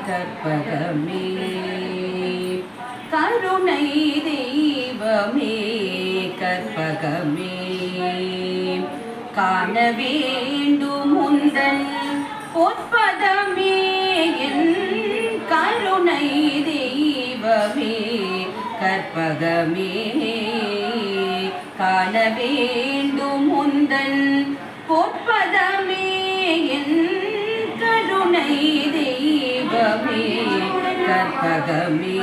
கற்பகமே கருணை தெய்வமே கற்பகமே காண வேண்டும் உந்தன் பொற்பதமே என் கருணை தெய்வமே கற்பகமே காண வேண்டும் உந்தன் பொற்பதமே என் கருணை தெய்வமே கற்பகமே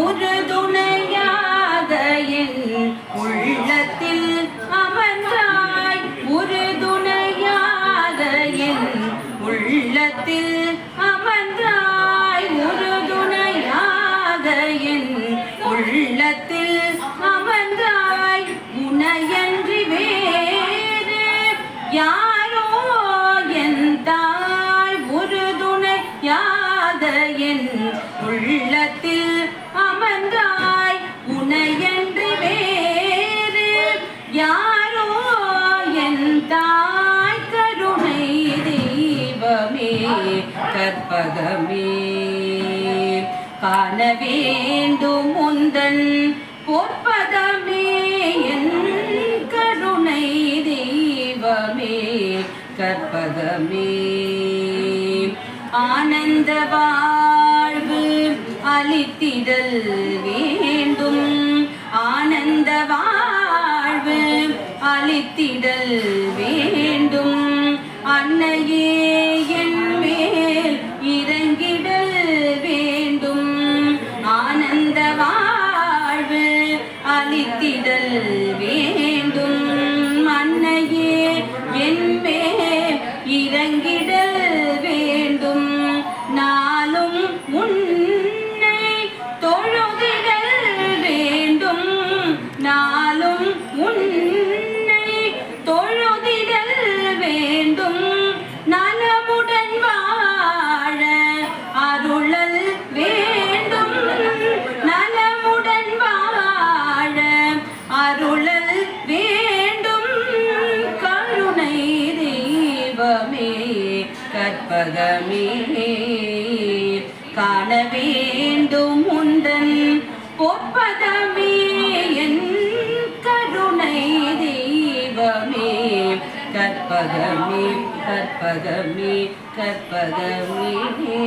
உறுதுணையாக என் உள்ளத்தில் அமர்ந்தாய் உறுதுணையாக என் உள்ளத்தில் அமர்ந்தாய் உறுதுணையாக என் உள்ளத்தில் அமர்ந்தாய் உனையன்றி வேறு யாரோ என் தாய் உறுதுணையாக என் உள்ளத்தில் அமர்ந்தாய் உனையன்றி வேறு யாரோ என் தாய் கருணை தெய்வமே கற்பகமே காண வேண்டும் உந்தன் பொற்பதமே என் கருணை தெய்வமே கற்பகமே ஆனந்த வாழ்வு அளித்திடல் வேண்டும் ஆனந்த வாழ்வு அளித்திடல் வேண்டும் அன்னையே என் மேல் இறங்கிடல் வேண்டும் ஆனந்த வாழ்வு அளித்திடல் வேண்டும் அன்னையே என் மேல் இறங்கிடல் வேண்டும் நாளும் உன்னை தொழுதிடல் வேண்டும் நாளும் உன்னை தொழுதிடல் வேண்டும் நலமுடன் வாழ அருளல் வேண்டும் நலமுடன் வாழ அருளல் வேண்டும் கருணை தெய்வமே கற்பகமே காண வேண்டும் உந்தன் பொற்பதமே என் கருணை தெய்வமே கற்பகமே கற்பகமே கற்பகமே